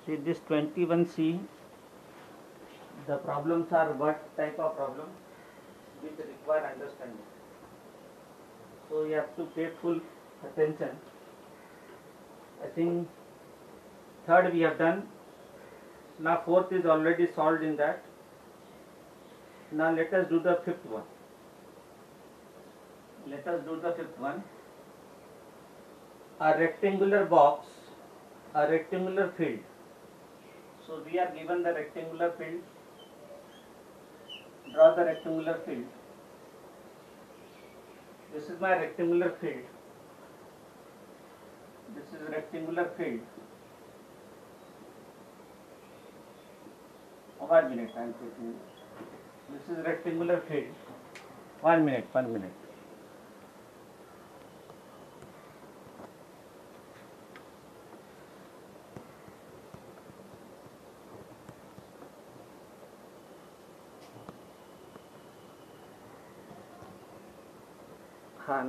See this 21C, the problems are what type of problem which require understanding. So you have to pay full attention. I think third we have done. Now fourth is already solved in that. Now let us do the fifth one. Let us do the fifth one. A rectangular box, a rectangular field. So we are given the rectangular field. Draw the rectangular field. This is my rectangular field. This is rectangular field. 1 minute, I am taking. This is rectangular field. 1 minute, 1 minute.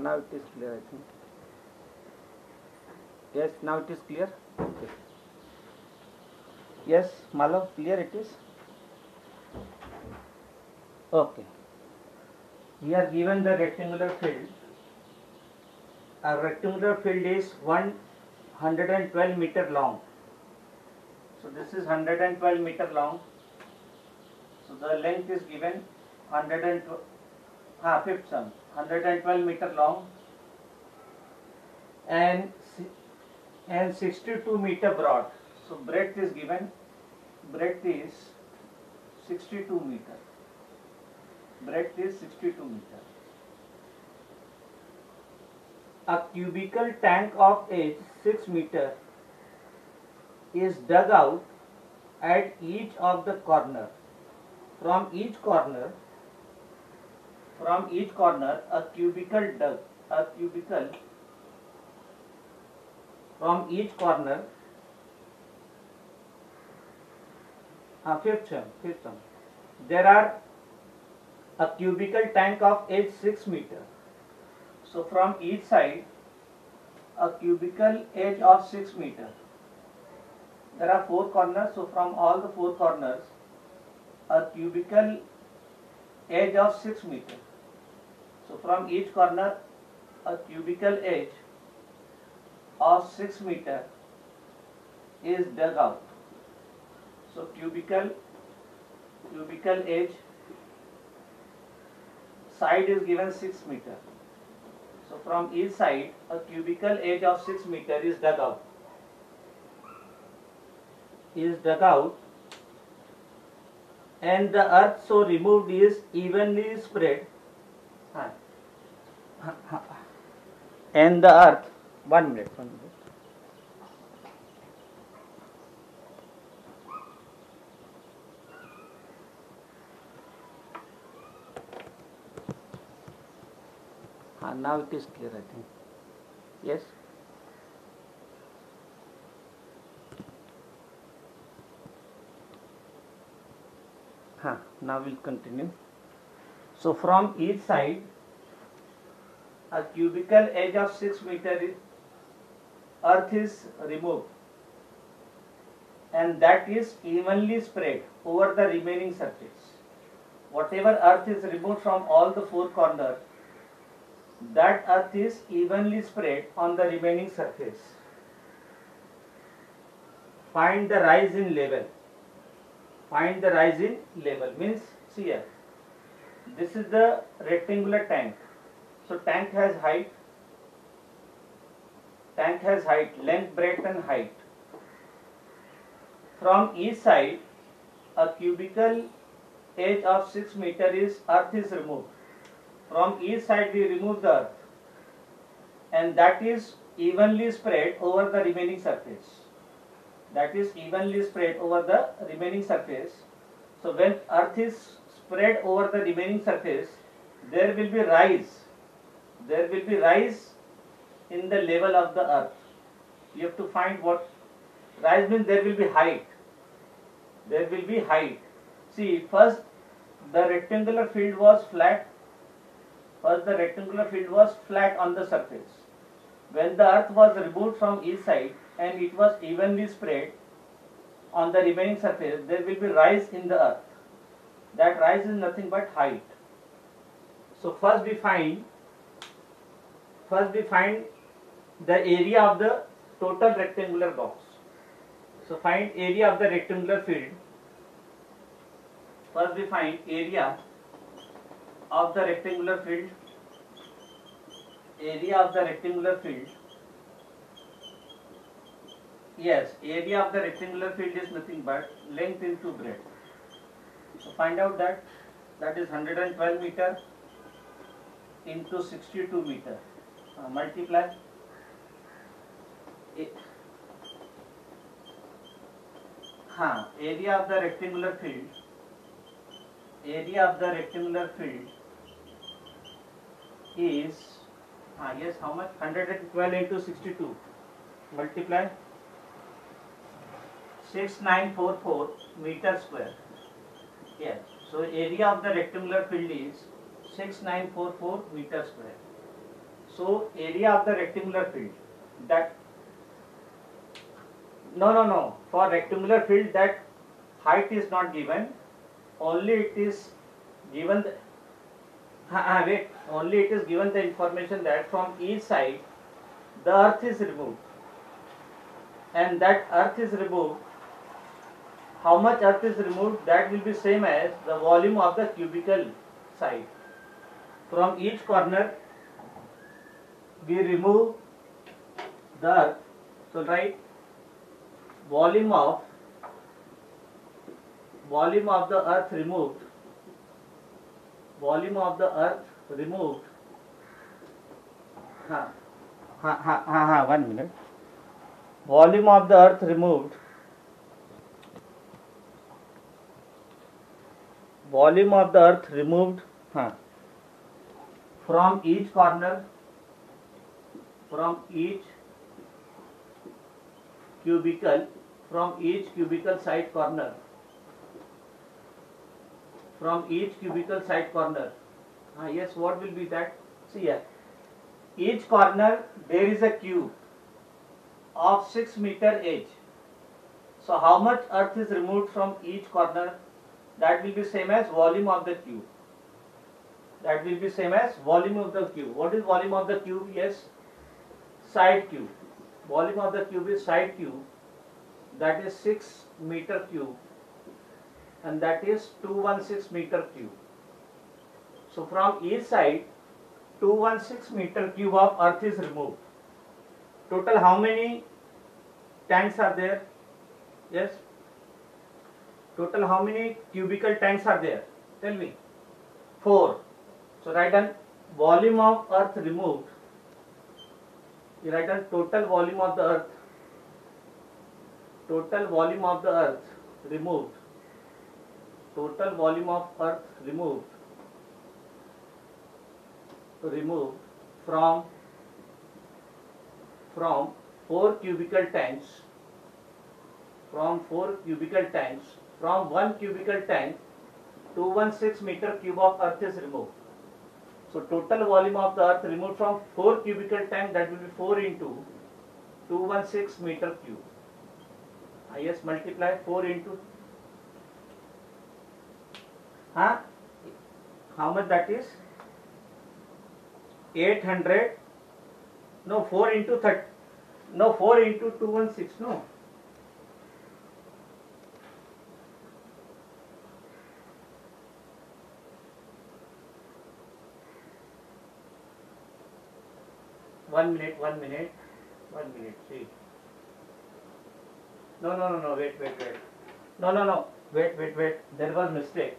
Now it is clear, I think. Yes, now it is clear. Okay. Yes, Malav, clear it is. Okay. We are given the rectangular field. A rectangular field is 112 meter long. So this is 112 meter long. So the length is given 112. Fifth sum, 112 meter long and 62 meter broad. So breadth is given. Breadth is 62 meter. Breadth is 62 meter. A cubical tank of age 6 meter is dug out at each of the corner. From each corner, a cubicle dug. From each corner. Fifth sum. There are a cubical tank of age 6 meter. So from each side, a cubical edge of 6 meter. There are 4 corners. So from all the 4 corners, a cubical edge of 6 meter. So from each corner, a cubical edge of 6 meter is dug out. So cubical edge side is given 6 meter. So from each side, a cubical edge of 6 meter is dug out. And the earth so removed is evenly spread. And the earth, 1 minute. Now it is clear, I think. Yes. Now we'll continue. So from each side, a cubical edge of 6 meter earth is removed, and that is evenly spread over the remaining surface. Whatever earth is removed from all the 4 corners, that earth is evenly spread on the remaining surface. Find the rise in level. Find the rise in level means, see here, this is the rectangular tank. So tank has height, length, breadth and height. From each side, a cubical edge of 6 meter is earth is removed. From each side we remove the earth, and that is evenly spread over the remaining surface. So when earth is spread over the remaining surface, there will be rise. In the level of the earth. You have to find what rise means. There will be height. See, first the rectangular field was flat. On the surface. When the earth was removed from each side and it was evenly spread, on the remaining surface, there will be rise in the earth. That rise is nothing but height. So first we find the area of the total rectangular box. So find area of the rectangular field. First we find area of the rectangular field. Area of the rectangular field. Yes, area of the rectangular field is nothing but length into breadth. So find out that is 112 meter into 62 meter. Multiply. Area of the rectangular field. Area of the rectangular field is yes, how much? 112 into 62. Multiply. 6944 meter square. Yes. So area of the rectangular field is 6944 meter square. So area of the rectangular field, that no. For rectangular field, that height is not given. Only it is given only it is given the information that from each side the earth is removed, and that earth is removed. How much earth is removed? That will be same as the volume of the cubical side. From each corner we remove the earth. So write volume of the earth removed. Volume of the earth removed. 1 minute. Volume of the earth removed. Volume of the earth removed from each corner, from each cubical side corner, from each cubical side corner. Yes, what will be that? See here, each corner there is a cube of 6 meter edge. So how much earth is removed from each corner? That will be same as volume of the cube. That will be same as volume of the cube. What is volume of the cube? Yes, side cube. Volume of the cube is side cube. That is 6 meter cube, and that is 216 meter cube. So from each side 216 meter cube of earth is removed. Total how many tanks are there? Yes. Total how many cubical tanks are there? Tell me. 4. So write down volume of earth removed. You write down total volume of the earth. Total volume of the earth removed. Total volume of earth removed. Removed from 4 cubical tanks. From 4 cubical tanks. From 1 cubical tank, 216 meter cube of earth is removed. So total volume of the earth removed from 4 cubical tank, that will be 4 into 216 meter cube. Yes, multiply 4 into how much that is? 800. No, 4 into 30. No, 4 into 216. No. One minute. See. No. Wait. No. Wait. There was mistake.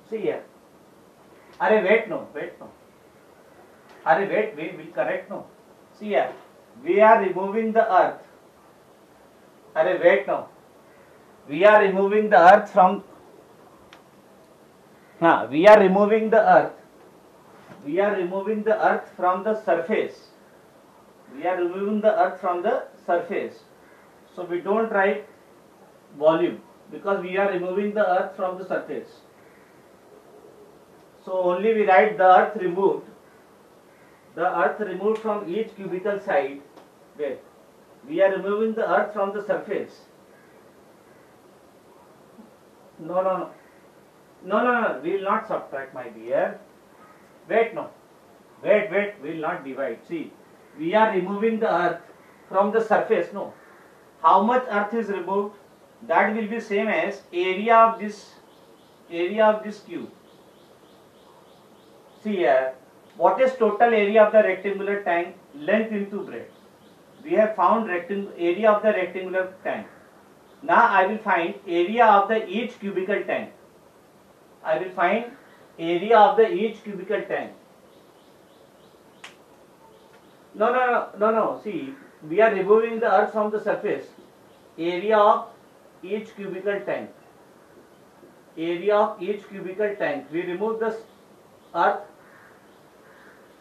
See here. Wait, no. We will correct, no. See here. We are removing the earth. Wait, no. We are removing the earth from. We are removing the earth. We are removing the earth from the surface. We are removing the earth from the surface. So we don't write volume because we are removing the earth from the surface. So only we write the earth removed. The earth removed from each cubical side. Wait. We are removing the earth from the surface. No, no, no. No, no, no. We will not subtract, my dear. Wait, no. Wait. We will not divide. See, we are removing the earth from the surface. No. How much earth is removed? That will be same as area of this cube. See here. What is total area of the rectangular tank? Length into breadth. We have found area of the rectangular tank. Now I will find area of the each cubical tank. I will find area of the each cubical tank. No. See, we are removing the earth from the surface. Area of each cubical tank. Area of each cubical tank. We remove the earth.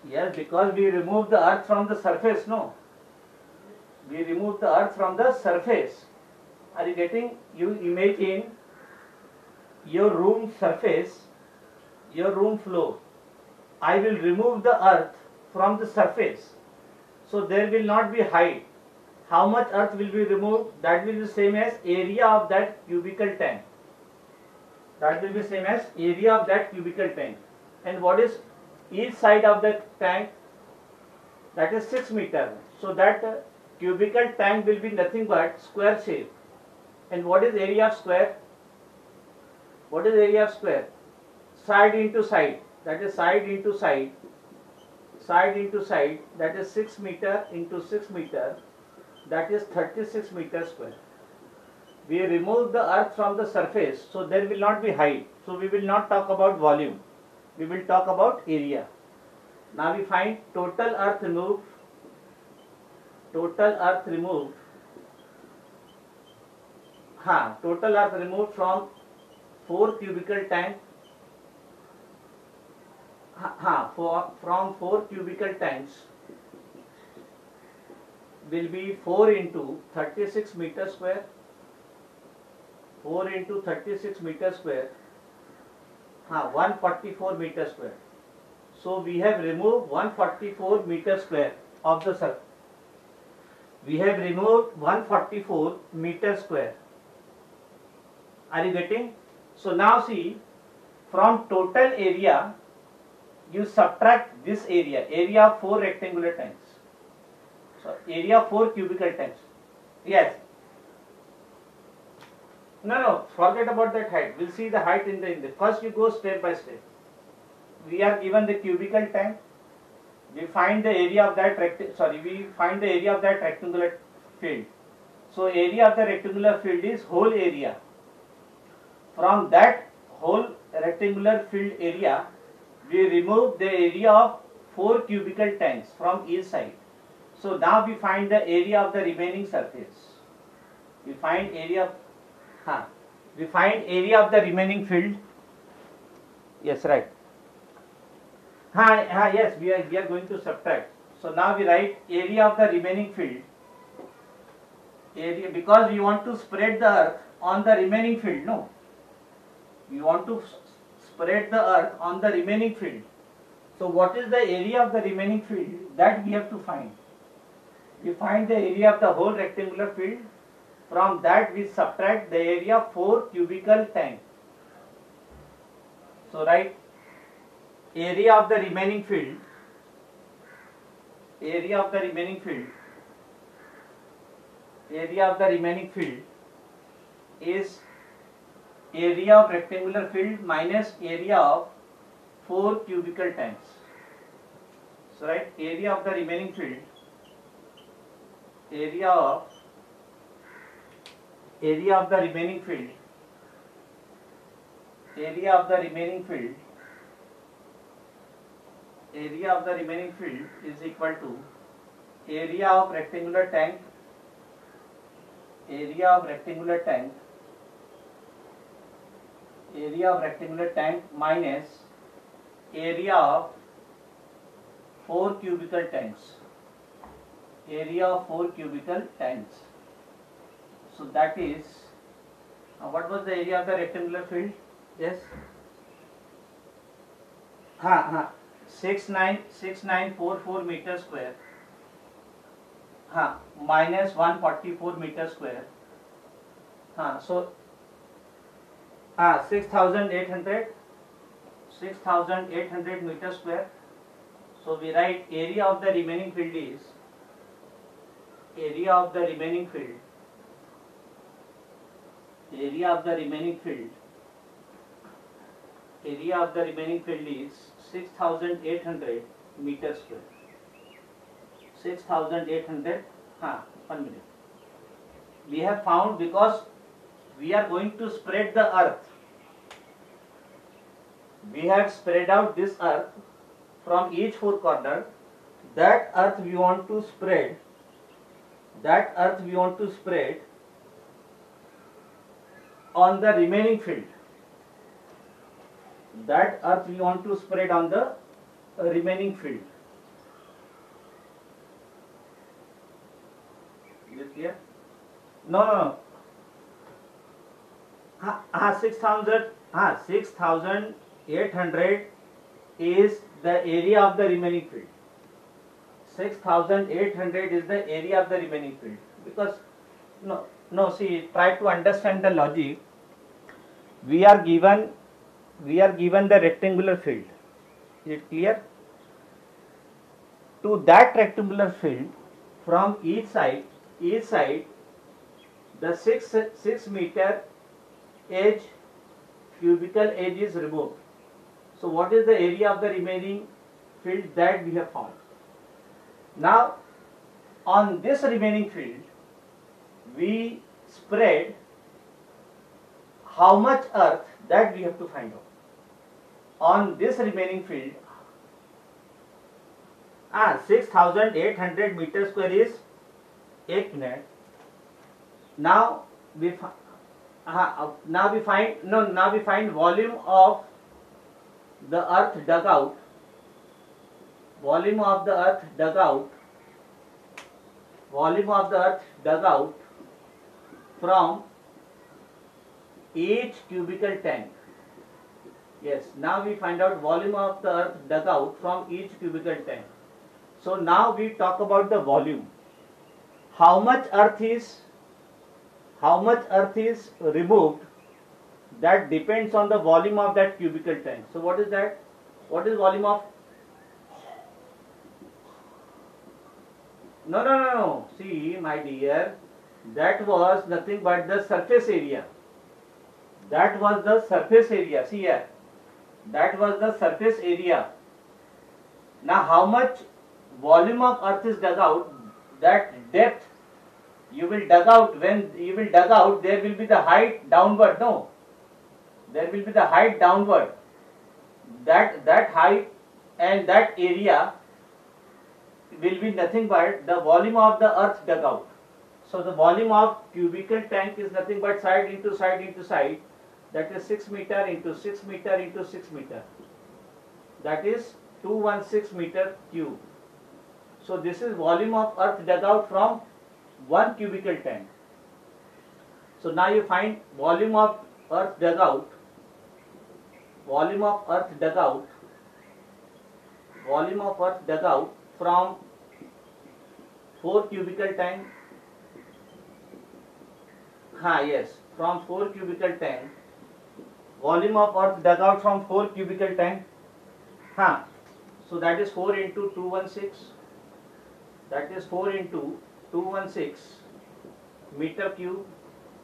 Yes, because we remove the earth from the surface. No. We remove the earth from the surface. Are you getting? You imagine your room surface, your room floor. I will remove the earth from the surface. So there will not be height. How much earth will be removed? That will be the same as area of that cubical tank. That will be same as area of that cubical tank. And what is each side of the tank? That is 6 meters. So that cubical tank will be nothing but square shape. And what is area of square? What is area of square? Side into side. That is side into side. Side into side. That is 6 meter into 6 meter. That is 36 meters square. We remove the earth from the surface, so there will not be height. So we will not talk about volume. We will talk about area. Now we find total earth removed. Total earth removed. Total earth removed from 4 cubical tank. From 4 cubical tanks will be 4 into 36 meter square. 4 into 36 meter square. 144 meter square. So we have removed 144 meter square of the surface. We have removed 144 meter square. Are you getting? So now see, from total area, you subtract this area of 4 rectangular tanks. So area of 4 cubical tanks. Yes. No, forget about that height. We'll see the height in the first you go step by step. We are given the cubical tank. We find the area of that rectangular field. So area of the rectangular field is whole area. From that whole rectangular field area, we remove the area of 4 cubical tanks from each side. So now we find the area of the remaining surface. We find area of the remaining field. Yes, right. Yes, we are going to subtract. So now we write area of the remaining field. Area, because we want to spread the earth on the remaining field. No, we want to spread the earth on the remaining field. So what is the area of the remaining field? That we have to find. We find the area of the whole rectangular field. From that we subtract the area of 4 cubical tank. So write area of the remaining field. Area of the remaining field. Area of the remaining field is area of rectangular field minus area of 4 cubical tanks. So write area of the remaining field. Area of the remaining field. Area of the remaining field. Area of the remaining field is equal to area of rectangular tank. Area of rectangular tank. Area of rectangular tank minus area of 4 cubical tanks. Area of 4 cubical tanks. So that is, what was the area of the rectangular field? Yes. 6944 meter square. Minus 144 meter square. So 6,800 meter square. So we write area of the remaining field is area of the remaining field is 6,800 meter square. 6,800. 1 minute. We have found, because we are going to spread the earth. We have spread out this earth from each four corner. That earth we want to spread. On the remaining field. That earth we want to spread on the remaining field. Is it clear? No. 6,800 is the area of the remaining field. 6,800 is the area of the remaining field. Because see, try to understand the logic. We are given the rectangular field. Is it clear? To that rectangular field, from each side, the 6 meter edge, cubical edge is removed. So what is the area of the remaining field that we have found? Now, on this remaining field, we spread how much earth, that we have to find out. On this remaining field, 6,800 meter square is 1 minute. Now we find volume of the earth dug out. Volume of the earth dug out from each cubical tank. Yes, now we find out volume of the earth dug out from each cubical tank. So now we talk about the volume. How much earth is removed, that depends on the volume of that cubical tank. So what is that? What is volume of? No. See, my dear, that was nothing but the surface area. See here. That was the surface area. Now how much volume of earth is dug out, that depth you will dug out. When you will dug out, there will be the height downward. No, there will be the height downward. That height and that area will be nothing but the volume of the earth dug out. So the volume of cubical tank is nothing but side into side. That is 6 meter into 6 meter into 6 meter. That is 216 meter cube. So this is volume of earth dug out from 1 cubical tank. So now you find volume of earth dug out. Volume of earth dug out from 4 cubical tank. Yes, from 4 cubical tank. Volume of earth dug out from 4 cubical tank. So that is 4 into 216. That is 4 into 216 meter cube.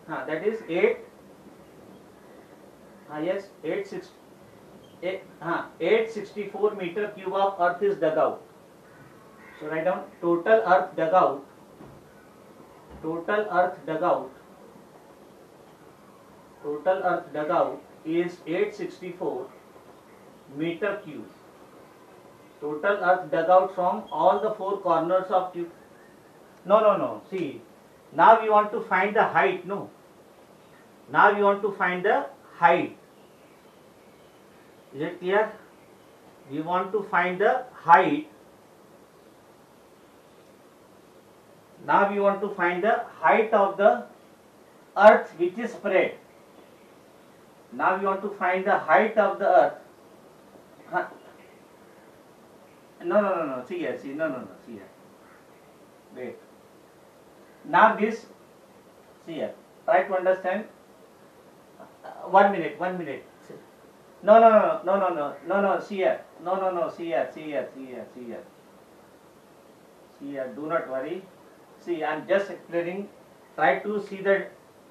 That is 864 meter cube of earth is dug out. So write down total earth dug out. Total earth dug out is 864 meter cube. Total earth dug out from all the four corners of cube. No. See, now we want to find the height. No. Now we want to find the height. Is it clear? We want to find the height. Now we want to find the height of the earth which is spread. Now we want to find the height of the earth. No. See here. Wait. Now this, see here. Try to understand. 1 minute, 1 minute. No, no, no, no, no, no, no, no, see here. No, no, no, see here, see here, see here, see here. See here, do not worry. See, I am just explaining. Try to see the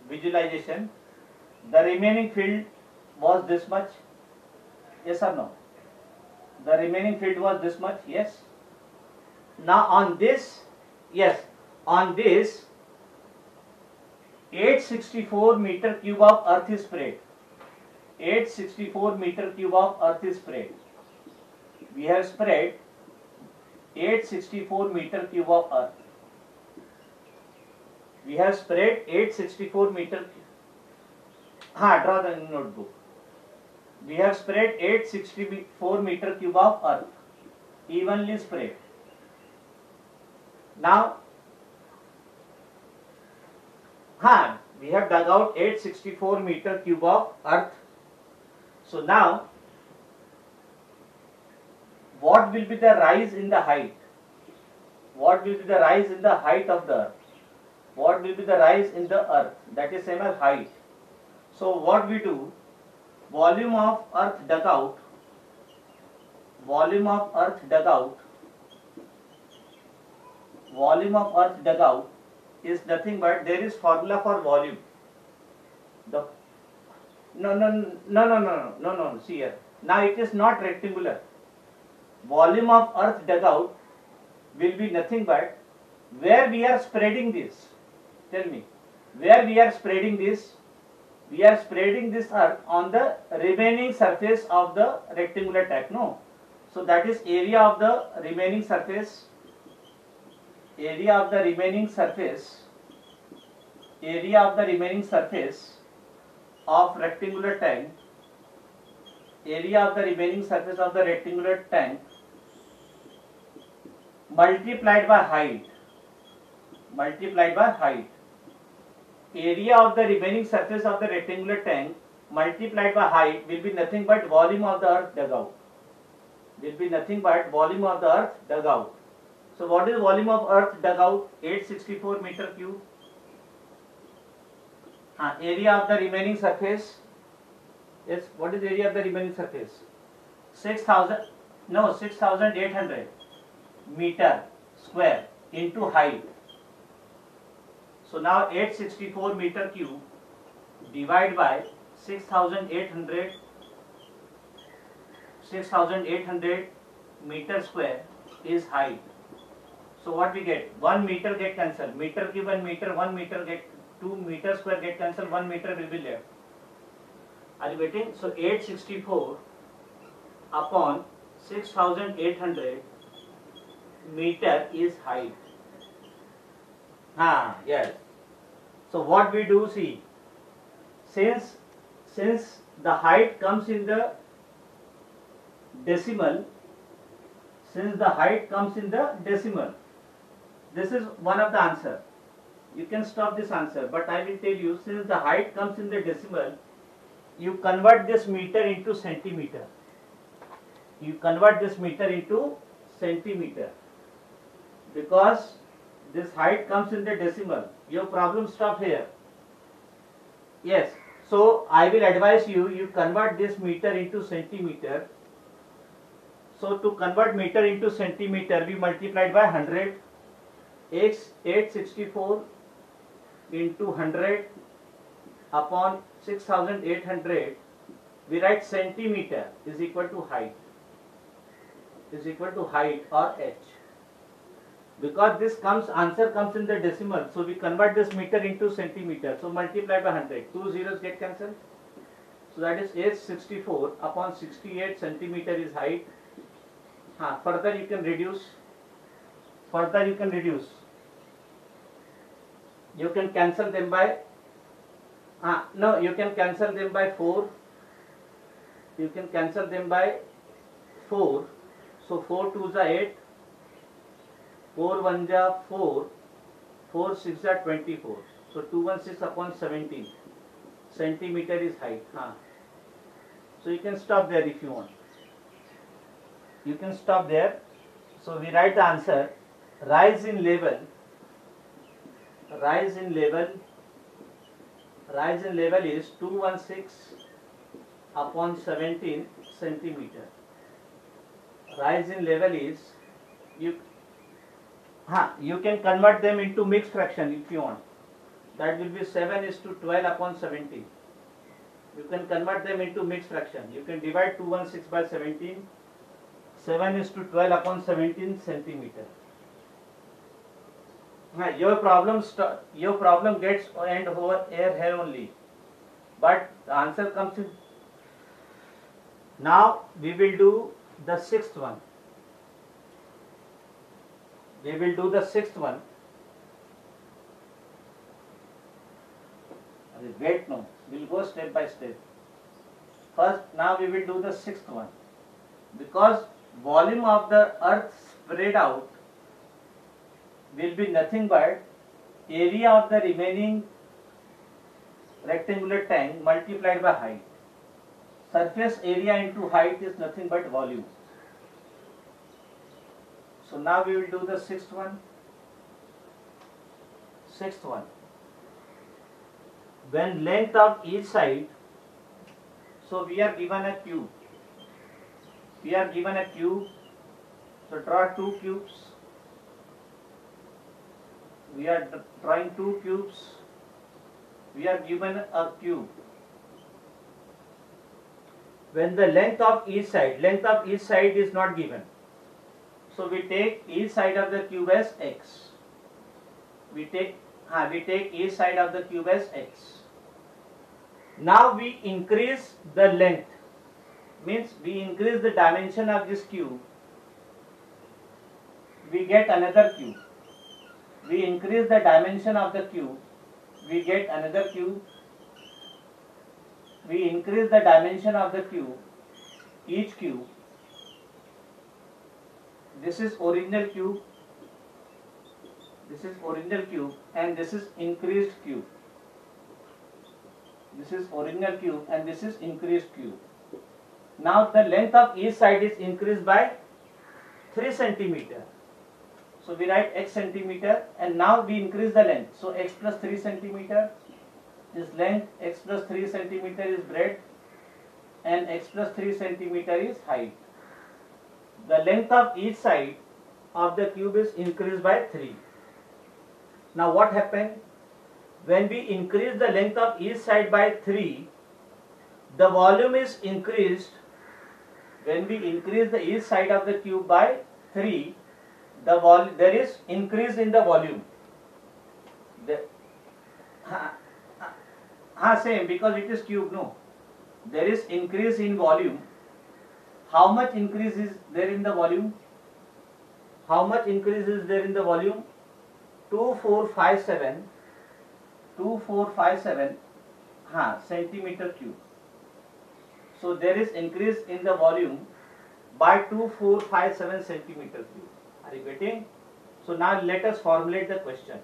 visualization. The remaining field was this much. Yes or no? The remaining field was this much. Yes. Now on this, yes, on this 864 meter cube of earth is spread. 864 meter cube of earth is spread. We have spread 864 meter cube of earth. We have spread 864 meter. Draw the notebook. We have spread 864 meter cube of earth, evenly spread. Now, we have dug out 864 meter cube of earth. So now, what will be the rise in the height? What will be the rise in the height of the earth? What will be the rise in the earth? That is same as height. So what we do? Volume of earth dug out. Volume of earth dug out. Volume of earth dug out is nothing but, there is formula for volume. No, see here. Now it is not rectangular. Volume of earth dug out will be nothing but where we are spreading this. Tell me, where we are spreading this? We are spreading this earth on the remaining surface of the rectangular tank. No. So that is area of the remaining surface. Area of the remaining surface. Area of the remaining surface of rectangular tank. Area of the remaining surface of the rectangular tank multiplied by height. Multiplied by height. Area of the remaining surface of the rectangular tank multiplied by height will be nothing but volume of the earth dug out. Will be nothing but volume of the earth dug out. So what is volume of earth dug out? 864 meter cube. Area of the remaining surface. Yes, what is area of the remaining surface? 6,800 meter square into height. So now 864 meter cube divided by 6,800 meter square is height. So what we get? 1 meter get cancelled. Meter cube and meter, 1 meter get, 2 meter square get cancelled, 1 meter will be left. Are you getting? So 864 upon 6,800 meter is height. Yes. So what we do, see, since the height comes in the decimal, this is one of the answer. You can stop this answer, but I will tell you, since the height comes in the decimal, you convert this meter into centimeter. You convert this meter into centimeter, because this height comes in the decimal. Your problem stop here. Yes. So I will advise you, you convert this meter into centimeter. So to convert meter into centimeter, we multiplied by 100. 864 into 100 upon 6,800. We write centimeter is equal to height. Is equal to height or h. Because this answer comes in the decimal, so we convert this meter into centimeter. So multiply by 100. 2 zeros get cancelled. So that is 864 upon 68 centimeter is height. Further you can reduce. You can cancel them by. You can cancel them by 4. You can cancel them by 4. So 4 2s are 8. 4 1s are 4, 4 6 are 24. So 216 upon 17 centimeter is height. So you can stop there if you want. You can stop there. So we write the answer. Rise in level rise in level is 216 upon 17 centimeter. Rise in level is, you can convert them into mixed fraction if you want. That will be 7:12 upon 17. You can convert them into mixed fraction. You can divide 216 by 17. 7:12 upon 17 centimeter. Your problem gets end over here only, but the answer comes in. Now we will do the sixth one. Wait, no, we'll go step by step. First, now we will do the sixth one. Because volume of the earth spread out will be nothing but area of the remaining rectangular tank multiplied by height. Surface area into height is nothing but volume. So now we will do the sixth one. When length of each side, so we are given a cube. So draw two cubes. We are drawing two cubes. We are given a cube. When the length of each side is not given, so we take each side of the cube as x. We take each side of the cube as x. Now we increase the length, means we increase the dimension of this cube. We get another cube. We increase the dimension of the cube. We get another cube. We increase the dimension of the cube, each cube. This is original cube. And this is increased cube. This is original cube and this is increased cube. Now the length of each side is increased by 3 centimeter. So we write x centimeter, and now we increase the length. So x plus 3 centimeter is length, x plus 3 centimeter is breadth, and x plus 3 centimeter is height. The length of each side of the cube is increased by 3. Now what happened? When we increase the length of each side by 3, the volume is increased. When we increase the each side of the cube by 3, there is increase in the volume. Same, because it is cube, no. There is increase in volume. How much increase is there in the volume? 2457 centimeter cube. So there is increase in the volume by 2457 centimeter cube. Are you getting? So now let us formulate the question.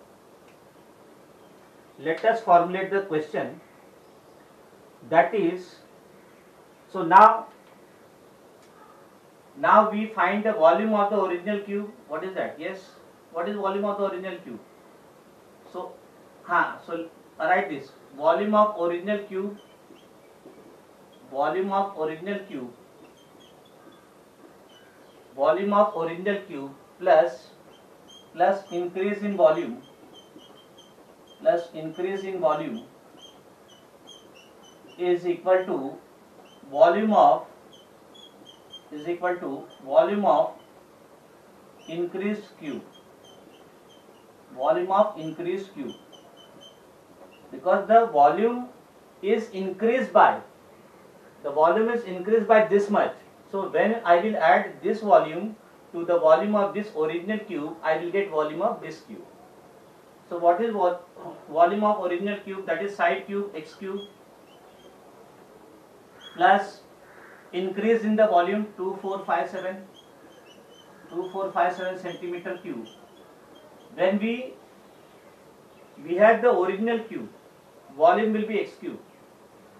That is, so now we find the volume of the original cube. What is that? Yes. What is volume of the original cube? So write this. Volume of original cube plus increase in volume is equal to volume of increased cube. Because the volume is increased by this much. So when I will add this volume to the volume of this original cube, I will get volume of this cube. So what is volume of original cube? That is side cube x cube plus increase in the volume 2457 centimeter cube. When we have the original cube, volume will be x cube.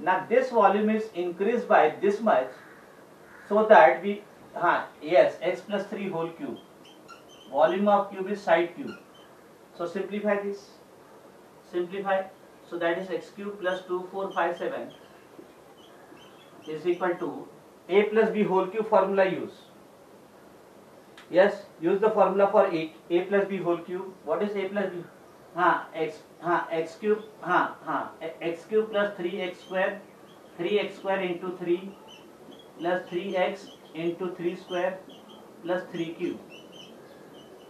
Now this volume is increased by this much, so that we x plus 3 whole cube. Volume of cube is side cube. So simplify this. So that is x cube plus 2457 is equal to a plus b whole cube formula use. Yes, use the formula for a plus b whole cube. What is a plus b? X cube x cube plus 3x square into 3 plus 3x into 3 square plus 3 cube.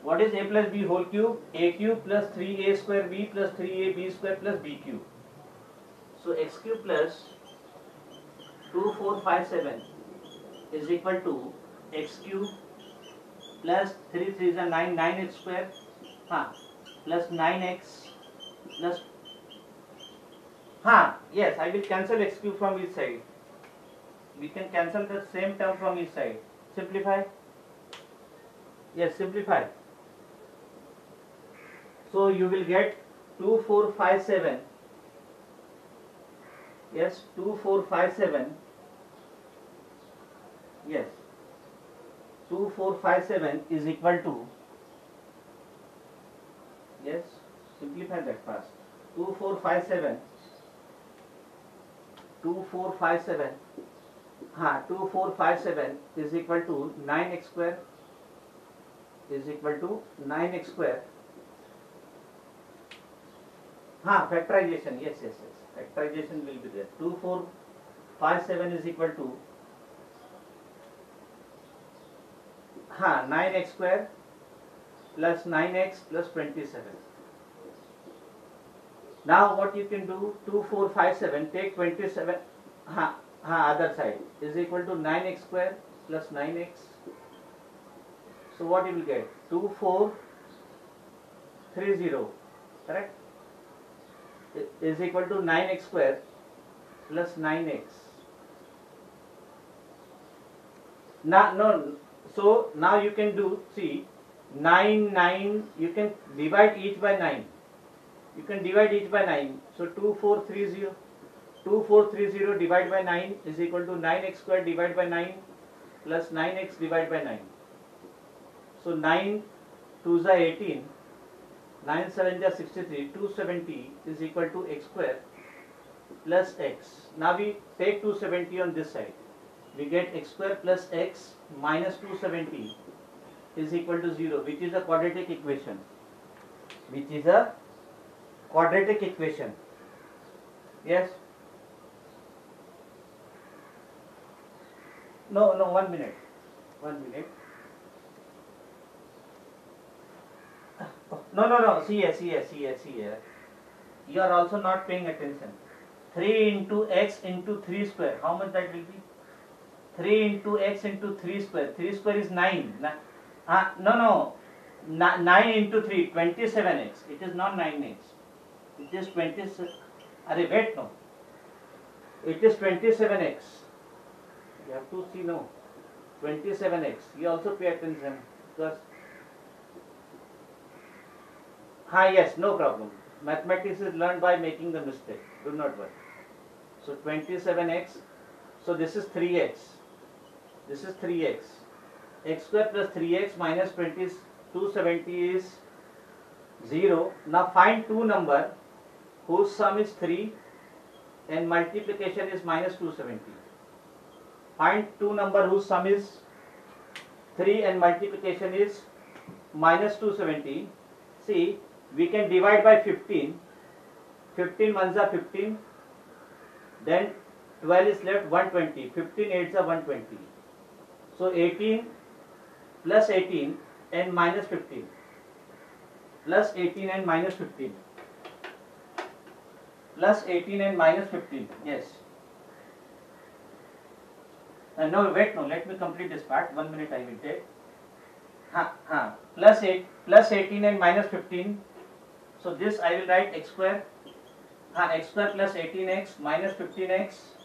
What is a plus b whole cube? A cube plus 3a square b plus 3ab square plus b cube. So x cube plus 2457 is equal to x cube plus 3 3 is a 9 9x square plus 9x plus yes, I will cancel x cube from each side. We can cancel the same term from each side. Simplify. Yes, simplify. So you will get 2457. Yes, 2457. Yes, 2457 is equal to, yes, simplify that fast. 2457 is equal to 9x square is equal to 9x square. Factorization, yes. Factorization will be there. 2457 is equal to 9x square plus 9x plus 27. Now what you can do, 2457, take 27, other side is equal to 9x square plus 9x. So what you will get? 2430, correct? Is equal to 9x square plus 9x. So now you can do, see, 9, you can divide each by 9. You can divide each by 9. So 2430 divided by 9 is equal to 9x square divided by 9 plus 9x divided by 9. So 9 2s are 18, 9 7s are 63, 270 is equal to x square plus x. Now we take 270 on this side. We get x square plus x minus 270 is equal to 0, which is a quadratic equation. Yes? No, 1 minute. No. See here. You are also not paying attention. 3 into x into 3 square. How much that will be? 3 into x into 3 square. 3 square is 9. No. 9 into 3, 27x. It is not 9x. It is 27. Wait, no. It is 27x. You have to see, no. 27x. You also pay attention because. Yes, no problem. Mathematics is learned by making the mistake. Do not worry. So 27x. So this is 3x. X square plus 3x minus 270 is 0. Now find two number whose sum is 3 and multiplication is minus 270. Find two number whose sum is 3 and multiplication is minus 270. See, we can divide by 15. 15 ones are 15. Then 12 is left, 120. 15 8s are 120. So 18 plus 18 and minus 15. Plus 18 and minus 15. Plus 18 and minus 15. Yes. No, wait, no. Let me complete this part. 1 minute I will take. Plus 18 and minus 15. So this I will write x square. X square plus 18x minus 15x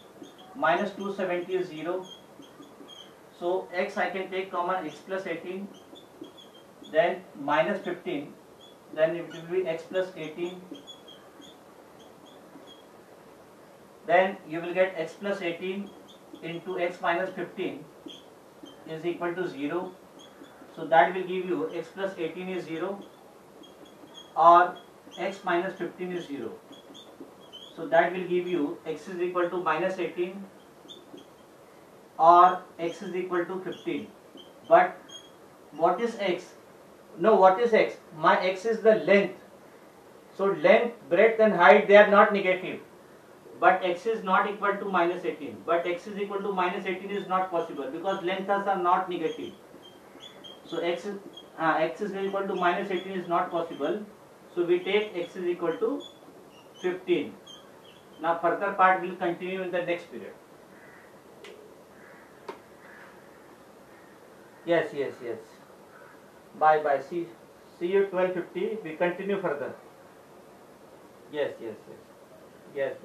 minus 270 is 0. So x I can take common, x plus 18, then minus 15, then it will be x plus 18. Then you will get x plus 18 into x minus 15 is equal to 0. So that will give you x plus 18 is 0 or x minus 15 is 0. So that will give you x is equal to minus 18 or x is equal to 15. But what is x? No, what is x? My x is the length. So length, breadth and height, they are not negative. But x is not equal to minus 18. But x is equal to minus 18 is not possible because lengths are not negative. So x is equal to minus 18 is not possible. So we take x is equal to 15. Now further part will continue in the next period. Yes. Bye. See you 12:50. We continue further. Yes.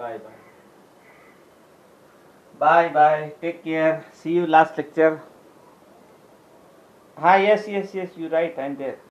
Bye. Take care. See you last lecture. Yes. You're right. I'm there.